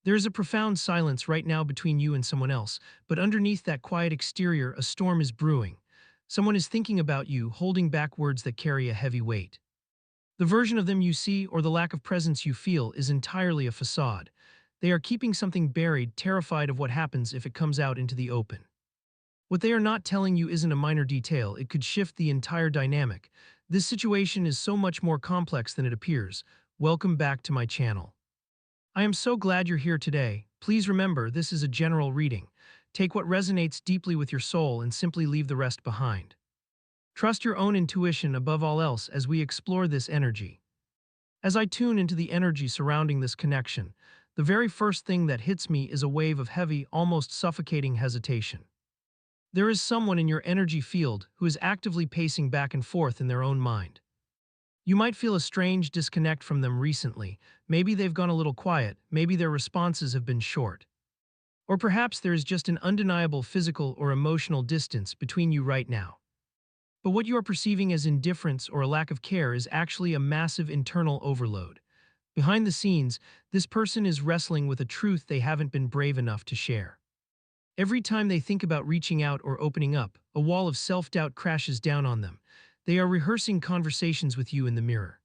There is a profound silence right now between you and someone else, but underneath that quiet exterior, a storm is brewing. Someone is thinking about you, holding back words that carry a heavy weight. The version of them you see or the lack of presence you feel is entirely a facade. They are keeping something buried, terrified of what happens if it comes out into the open. What they are not telling you isn't a minor detail, it could shift the entire dynamic. This situation is so much more complex than it appears. Welcome back to my channel. I am so glad you're here today. Please remember, this is a general reading. Take what resonates deeply with your soul and simply leave the rest behind. Trust your own intuition above all else as we explore this energy. As I tune into the energy surrounding this connection, the very first thing that hits me is a wave of heavy, almost suffocating hesitation. There is someone in your energy field who is actively pacing back and forth in their own mind. You might feel a strange disconnect from them recently. Maybe they've gone a little quiet, maybe their responses have been short. Or perhaps there is just an undeniable physical or emotional distance between you right now. But what you are perceiving as indifference or a lack of care is actually a massive internal overload. Behind the scenes, this person is wrestling with a truth they haven't been brave enough to share. Every time they think about reaching out or opening up, a wall of self-doubt crashes down on them. They are rehearsing conversations with you in the mirror.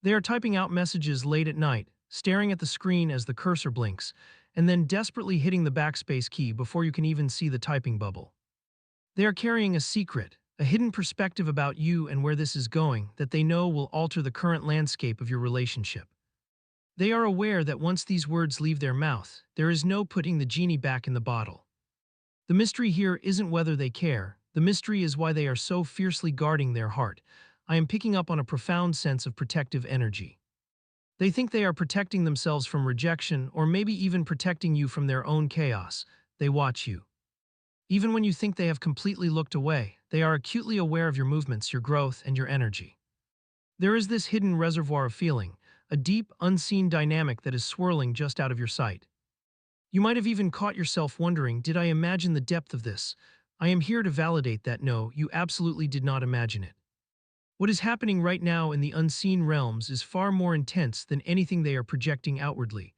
They are typing out messages late at night, staring at the screen as the cursor blinks, and then desperately hitting the backspace key before you can even see the typing bubble. They are carrying a secret, a hidden perspective about you and where this is going that they know will alter the current landscape of your relationship. They are aware that once these words leave their mouth, there is no putting the genie back in the bottle. The mystery here isn't whether they care, the mystery is why they are so fiercely guarding their heart. I am picking up on a profound sense of protective energy. They think they are protecting themselves from rejection or maybe even protecting you from their own chaos. They watch you. Even when you think they have completely looked away, they are acutely aware of your movements, your growth, and your energy. There is this hidden reservoir of feeling, a deep, unseen dynamic that is swirling just out of your sight. You might have even caught yourself wondering, did I imagine the depth of this? I am here to validate that no, you absolutely did not imagine it. What is happening right now in the unseen realms is far more intense than anything they are projecting outwardly.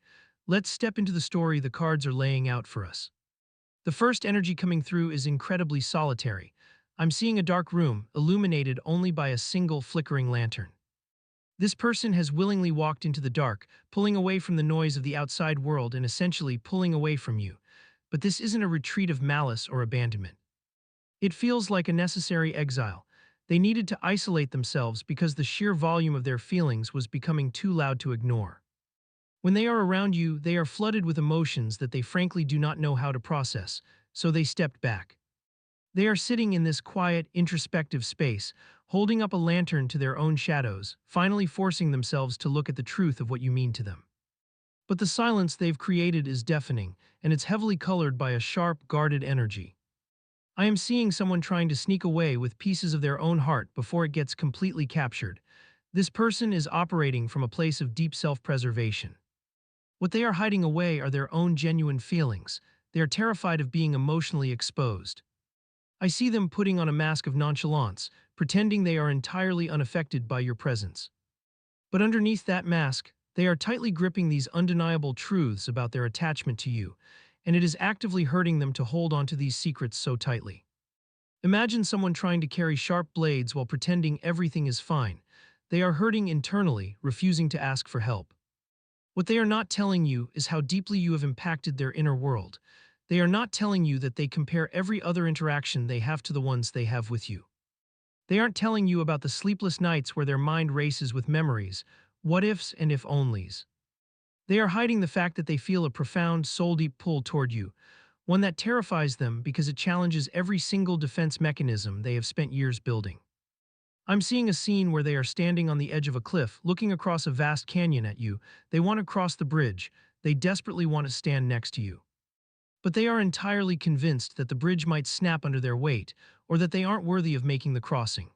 Let's step into the story the cards are laying out for us. The first energy coming through is incredibly solitary. I'm seeing a dark room, illuminated only by a single flickering lantern. This person has willingly walked into the dark, pulling away from the noise of the outside world and essentially pulling away from you. But this isn't a retreat of malice or abandonment. It feels like a necessary exile. They needed to isolate themselves because the sheer volume of their feelings was becoming too loud to ignore. When they are around you, they are flooded with emotions that they frankly do not know how to process, so they stepped back. They are sitting in this quiet, introspective space, holding up a lantern to their own shadows, finally forcing themselves to look at the truth of what you mean to them. But the silence they've created is deafening, and it's heavily colored by a sharp, guarded energy. I am seeing someone trying to sneak away with pieces of their own heart before it gets completely captured. This person is operating from a place of deep self-preservation. What they are hiding away are their own genuine feelings. They are terrified of being emotionally exposed. I see them putting on a mask of nonchalance, pretending they are entirely unaffected by your presence. But underneath that mask, they are tightly gripping these undeniable truths about their attachment to you, and it is actively hurting them to hold onto these secrets so tightly. Imagine someone trying to carry sharp blades while pretending everything is fine. They are hurting internally, refusing to ask for help. What they are not telling you is how deeply you have impacted their inner world. They are not telling you that they compare every other interaction they have to the ones they have with you. They aren't telling you about the sleepless nights where their mind races with memories, what ifs and if onlys. They are hiding the fact that they feel a profound, soul-deep pull toward you, one that terrifies them because it challenges every single defense mechanism they have spent years building. I'm seeing a scene where they are standing on the edge of a cliff, looking across a vast canyon at you. They want to cross the bridge. They desperately want to stand next to you. But they are entirely convinced that the bridge might snap under their weight, or that they aren't worthy of making the crossing.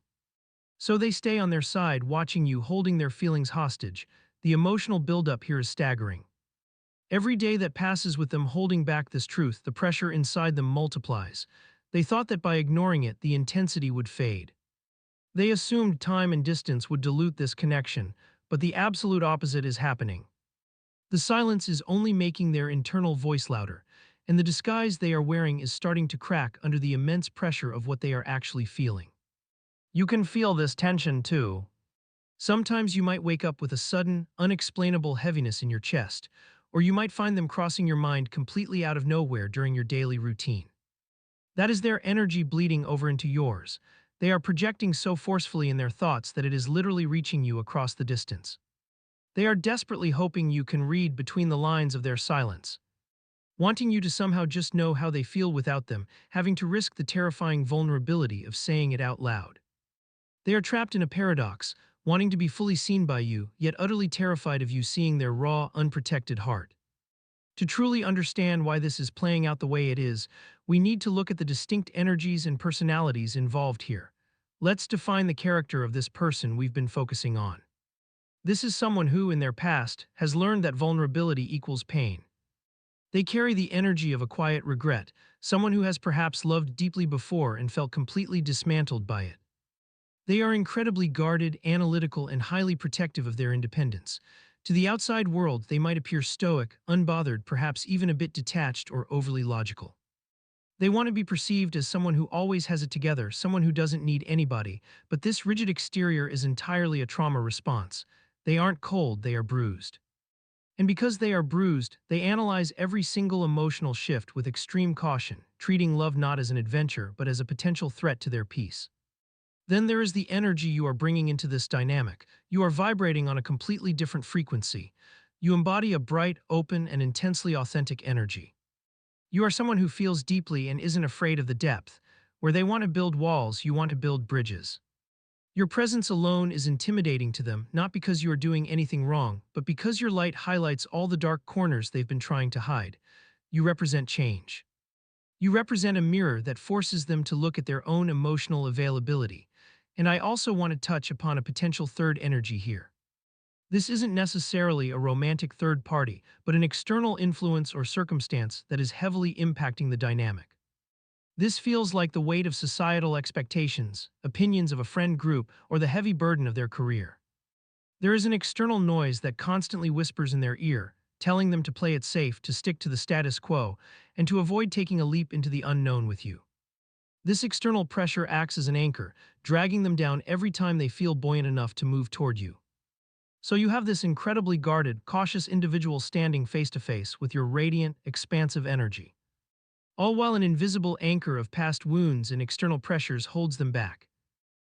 So they stay on their side, watching you, holding their feelings hostage. The emotional buildup here is staggering. Every day that passes with them holding back this truth, the pressure inside them multiplies. They thought that by ignoring it, the intensity would fade. They assumed time and distance would dilute this connection, but the absolute opposite is happening. The silence is only making their internal voice louder, and the disguise they are wearing is starting to crack under the immense pressure of what they are actually feeling. You can feel this tension too. Sometimes you might wake up with a sudden, unexplainable heaviness in your chest, or you might find them crossing your mind completely out of nowhere during your daily routine. That is their energy bleeding over into yours. They are projecting so forcefully in their thoughts that it is literally reaching you across the distance. They are desperately hoping you can read between the lines of their silence, wanting you to somehow just know how they feel without them, having to risk the terrifying vulnerability of saying it out loud. They are trapped in a paradox, wanting to be fully seen by you, yet utterly terrified of you seeing their raw, unprotected heart. To truly understand why this is playing out the way it is, we need to look at the distinct energies and personalities involved here. Let's define the character of this person we've been focusing on. This is someone who, in their past, has learned that vulnerability equals pain. They carry the energy of a quiet regret, someone who has perhaps loved deeply before and felt completely dismantled by it. They are incredibly guarded, analytical, and highly protective of their independence. To the outside world, they might appear stoic, unbothered, perhaps even a bit detached or overly logical. They want to be perceived as someone who always has it together, someone who doesn't need anybody, but this rigid exterior is entirely a trauma response. They aren't cold, they are bruised. And because they are bruised, they analyze every single emotional shift with extreme caution, treating love not as an adventure but as a potential threat to their peace. Then there is the energy you are bringing into this dynamic. You are vibrating on a completely different frequency. You embody a bright, open, and intensely authentic energy. You are someone who feels deeply and isn't afraid of the depth. Where they want to build walls, you want to build bridges. Your presence alone is intimidating to them, not because you are doing anything wrong, but because your light highlights all the dark corners they've been trying to hide. You represent change. You represent a mirror that forces them to look at their own emotional availability. And I also want to touch upon a potential third energy here. This isn't necessarily a romantic third party, but an external influence or circumstance that is heavily impacting the dynamic. This feels like the weight of societal expectations, opinions of a friend group, or the heavy burden of their career. There is an external noise that constantly whispers in their ear, telling them to play it safe, to stick to the status quo, and to avoid taking a leap into the unknown with you. This external pressure acts as an anchor, dragging them down every time they feel buoyant enough to move toward you. So you have this incredibly guarded, cautious individual standing face to face with your radiant, expansive energy, all while an invisible anchor of past wounds and external pressures holds them back.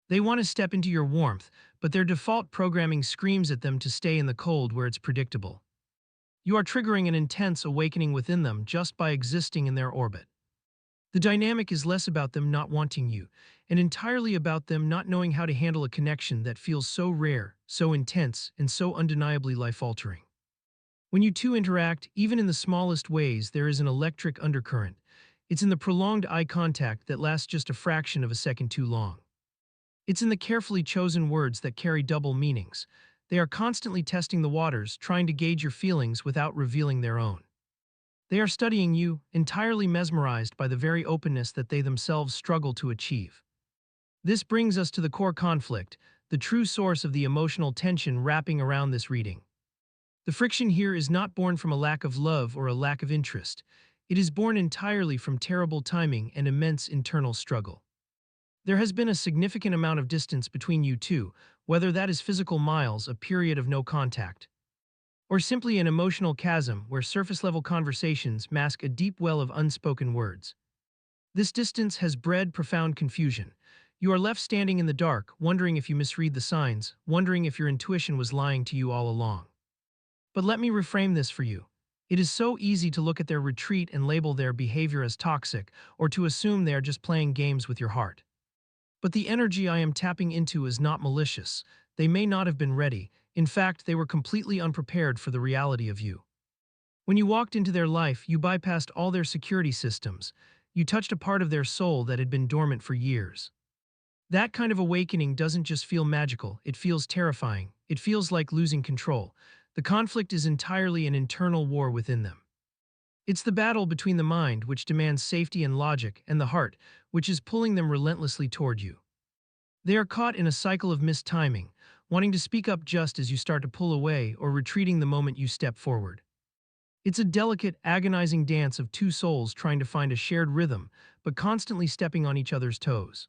They want to step into your warmth, but their default programming screams at them to stay in the cold where it's predictable. You are triggering an intense awakening within them just by existing in their orbit. The dynamic is less about them not wanting you, and entirely about them not knowing how to handle a connection that feels so rare, so intense, and so undeniably life-altering. When you two interact, even in the smallest ways, there is an electric undercurrent. It's in the prolonged eye contact that lasts just a fraction of a second too long. It's in the carefully chosen words that carry double meanings. They are constantly testing the waters, trying to gauge your feelings without revealing their own. They are studying you, entirely mesmerized by the very openness that they themselves struggle to achieve. This brings us to the core conflict, the true source of the emotional tension wrapping around this reading. The friction here is not born from a lack of love or a lack of interest. It is born entirely from terrible timing and immense internal struggle. There has been a significant amount of distance between you two, whether that is physical miles, a period of no contact, or simply an emotional chasm where surface-level conversations mask a deep well of unspoken words. This distance has bred profound confusion. You are left standing in the dark, wondering if you misread the signs, wondering if your intuition was lying to you all along. But let me reframe this for you. It is so easy to look at their retreat and label their behavior as toxic, or to assume they are just playing games with your heart. But the energy I am tapping into is not malicious. They may not have been ready. In fact, they were completely unprepared for the reality of you. When you walked into their life, you bypassed all their security systems. You touched a part of their soul that had been dormant for years. That kind of awakening doesn't just feel magical, it feels terrifying. It feels like losing control. The conflict is entirely an internal war within them. It's the battle between the mind, which demands safety and logic, and the heart, which is pulling them relentlessly toward you. They are caught in a cycle of mistiming, wanting to speak up just as you start to pull away or retreating the moment you step forward. It's a delicate, agonizing dance of two souls trying to find a shared rhythm, but constantly stepping on each other's toes.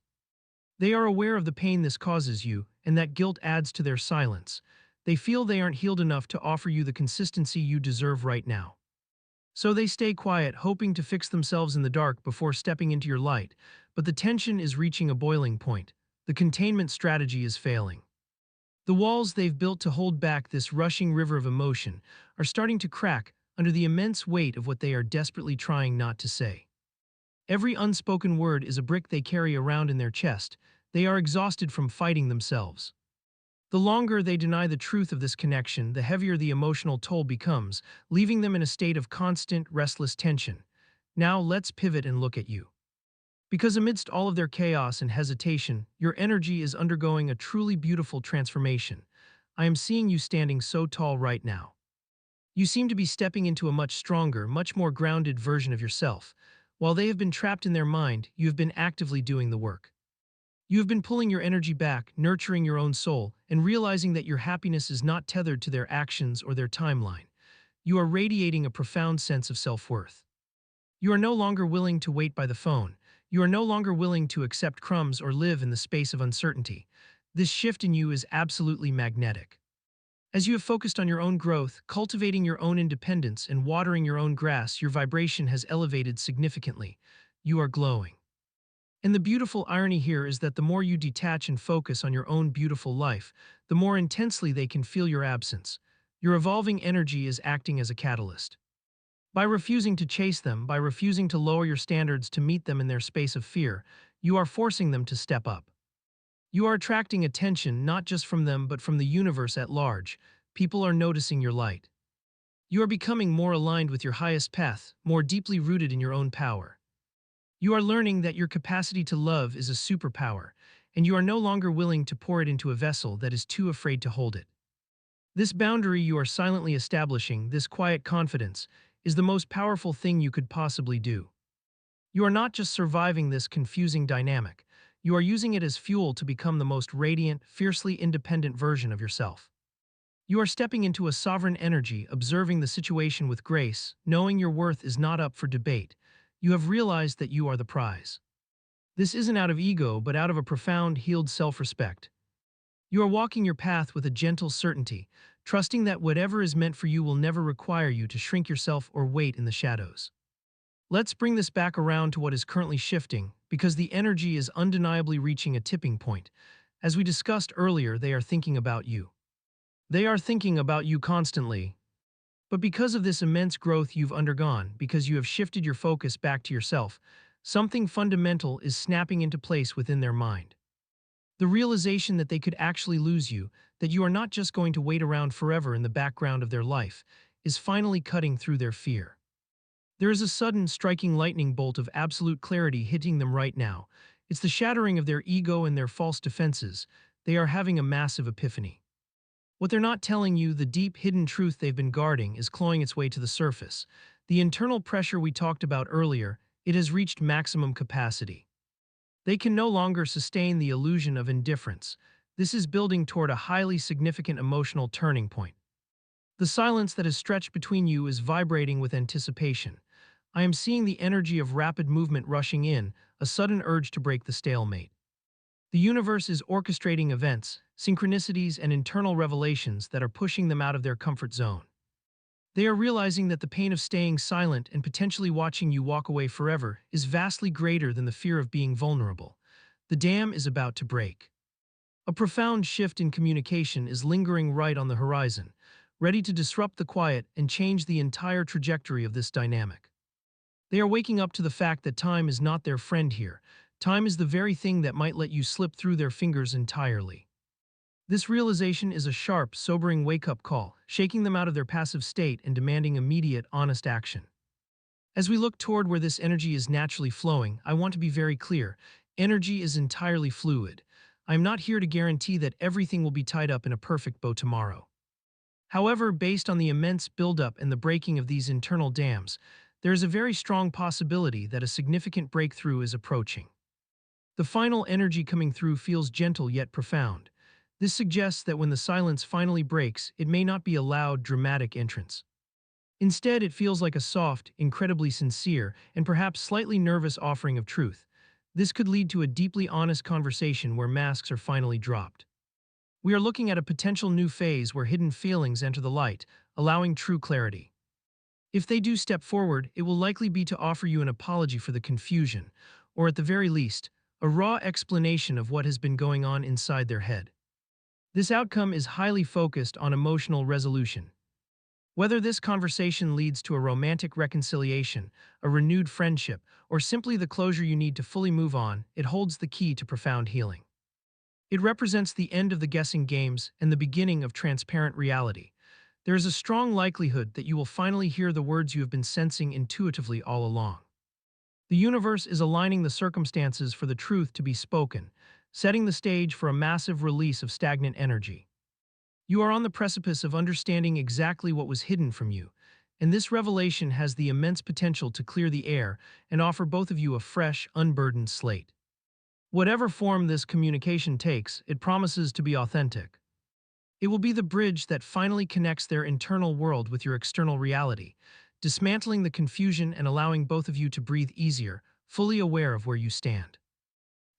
They are aware of the pain this causes you, and that guilt adds to their silence. They feel they aren't healed enough to offer you the consistency you deserve right now. So they stay quiet, hoping to fix themselves in the dark before stepping into your light, but the tension is reaching a boiling point. The containment strategy is failing. The walls they've built to hold back this rushing river of emotion are starting to crack under the immense weight of what they are desperately trying not to say. Every unspoken word is a brick they carry around in their chest. They are exhausted from fighting themselves. The longer they deny the truth of this connection, the heavier the emotional toll becomes, leaving them in a state of constant, restless tension. Now let's pivot and look at you. Because amidst all of their chaos and hesitation, your energy is undergoing a truly beautiful transformation. I am seeing you standing so tall right now. You seem to be stepping into a much stronger, much more grounded version of yourself. While they have been trapped in their mind, you have been actively doing the work. You have been pulling your energy back, nurturing your own soul, and realizing that your happiness is not tethered to their actions or their timeline. You are radiating a profound sense of self-worth. You are no longer willing to wait by the phone. You are no longer willing to accept crumbs or live in the space of uncertainty. This shift in you is absolutely magnetic. As you have focused on your own growth, cultivating your own independence, and watering your own grass, your vibration has elevated significantly. You are glowing. And the beautiful irony here is that the more you detach and focus on your own beautiful life, the more intensely they can feel your absence. Your evolving energy is acting as a catalyst. By refusing to chase them, by refusing to lower your standards to meet them in their space of fear, you are forcing them to step up. You are attracting attention not just from them but from the universe at large. People are noticing your light. You are becoming more aligned with your highest path, more deeply rooted in your own power. You are learning that your capacity to love is a superpower, and you are no longer willing to pour it into a vessel that is too afraid to hold it. This boundary you are silently establishing, this quiet confidence, is the most powerful thing you could possibly do. You are not just surviving this confusing dynamic, you are using it as fuel to become the most radiant, fiercely independent version of yourself. You are stepping into a sovereign energy, observing the situation with grace, knowing your worth is not up for debate. You have realized that you are the prize. This isn't out of ego, but out of a profound, healed self-respect. You are walking your path with a gentle certainty, trusting that whatever is meant for you will never require you to shrink yourself or wait in the shadows. Let's bring this back around to what is currently shifting, because the energy is undeniably reaching a tipping point. As we discussed earlier, they are thinking about you. They are thinking about you constantly. But because of this immense growth you've undergone, because you have shifted your focus back to yourself, something fundamental is snapping into place within their mind. The realization that they could actually lose you, that you are not just going to wait around forever in the background of their life, is finally cutting through their fear. There is a sudden, striking lightning bolt of absolute clarity hitting them right now. It's the shattering of their ego and their false defenses. They are having a massive epiphany. What they're not telling you, the deep, hidden truth they've been guarding, is clawing its way to the surface. The internal pressure we talked about earlier, it has reached maximum capacity. They can no longer sustain the illusion of indifference. This is building toward a highly significant emotional turning point. The silence that has stretched between you is vibrating with anticipation. I am seeing the energy of rapid movement rushing in, a sudden urge to break the stalemate. The universe is orchestrating events, synchronicities, and internal revelations that are pushing them out of their comfort zone. They are realizing that the pain of staying silent and potentially watching you walk away forever is vastly greater than the fear of being vulnerable. The dam is about to break. A profound shift in communication is lingering right on the horizon, ready to disrupt the quiet and change the entire trajectory of this dynamic. They are waking up to the fact that time is not their friend here. Time is the very thing that might let you slip through their fingers entirely. This realization is a sharp, sobering wake-up call, shaking them out of their passive state and demanding immediate, honest action. As we look toward where this energy is naturally flowing, I want to be very clear. Energy is entirely fluid. I am not here to guarantee that everything will be tied up in a perfect bow tomorrow. However, based on the immense buildup and the breaking of these internal dams, there is a very strong possibility that a significant breakthrough is approaching. The final energy coming through feels gentle yet profound. This suggests that when the silence finally breaks, it may not be a loud, dramatic entrance. Instead, it feels like a soft, incredibly sincere, and perhaps slightly nervous offering of truth. This could lead to a deeply honest conversation where masks are finally dropped. We are looking at a potential new phase where hidden feelings enter the light, allowing true clarity. If they do step forward, it will likely be to offer you an apology for the confusion, or at the very least, a raw explanation of what has been going on inside their head. This outcome is highly focused on emotional resolution. Whether this conversation leads to a romantic reconciliation, a renewed friendship, or simply the closure you need to fully move on, it holds the key to profound healing. It represents the end of the guessing games and the beginning of transparent reality. There is a strong likelihood that you will finally hear the words you have been sensing intuitively all along. The universe is aligning the circumstances for the truth to be spoken, setting the stage for a massive release of stagnant energy. You are on the precipice of understanding exactly what was hidden from you, and this revelation has the immense potential to clear the air and offer both of you a fresh, unburdened slate. Whatever form this communication takes, it promises to be authentic. It will be the bridge that finally connects their internal world with your external reality, dismantling the confusion and allowing both of you to breathe easier, fully aware of where you stand.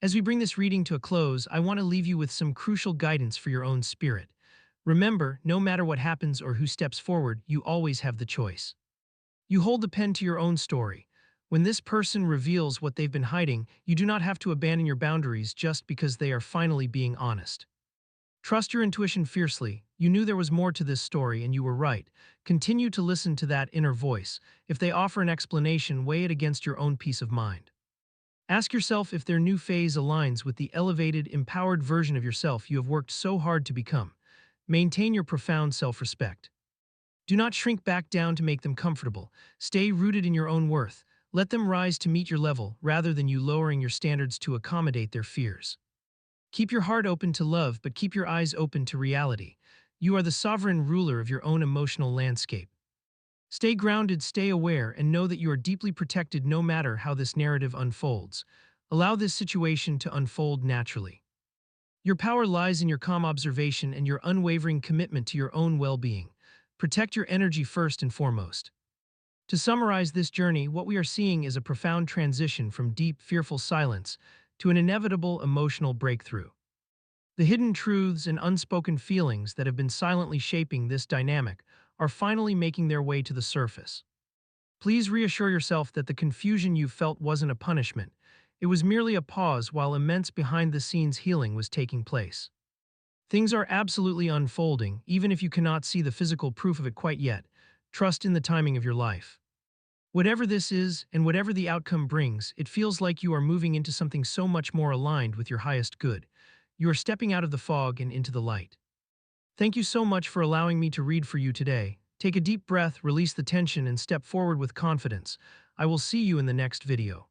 As we bring this reading to a close, I want to leave you with some crucial guidance for your own spirit. Remember, no matter what happens or who steps forward, you always have the choice. You hold the pen to your own story. When this person reveals what they've been hiding, you do not have to abandon your boundaries just because they are finally being honest. Trust your intuition fiercely. You knew there was more to this story and you were right. Continue to listen to that inner voice. If they offer an explanation, weigh it against your own peace of mind. Ask yourself if their new phase aligns with the elevated, empowered version of yourself you have worked so hard to become. Maintain your profound self-respect. Do not shrink back down to make them comfortable. Stay rooted in your own worth. Let them rise to meet your level rather than you lowering your standards to accommodate their fears. Keep your heart open to love, but keep your eyes open to reality. You are the sovereign ruler of your own emotional landscape. Stay grounded, stay aware, and know that you are deeply protected no matter how this narrative unfolds. Allow this situation to unfold naturally. Your power lies in your calm observation and your unwavering commitment to your own well-being. Protect your energy first and foremost. To summarize this journey, what we are seeing is a profound transition from deep, fearful silence to an inevitable emotional breakthrough. The hidden truths and unspoken feelings that have been silently shaping this dynamic are finally making their way to the surface. Please reassure yourself that the confusion you felt wasn't a punishment. It was merely a pause while immense behind-the-scenes healing was taking place. Things are absolutely unfolding, even if you cannot see the physical proof of it quite yet. Trust in the timing of your life. Whatever this is, and whatever the outcome brings, it feels like you are moving into something so much more aligned with your highest good. You are stepping out of the fog and into the light. Thank you so much for allowing me to read for you today. Take a deep breath, release the tension, and step forward with confidence. I will see you in the next video.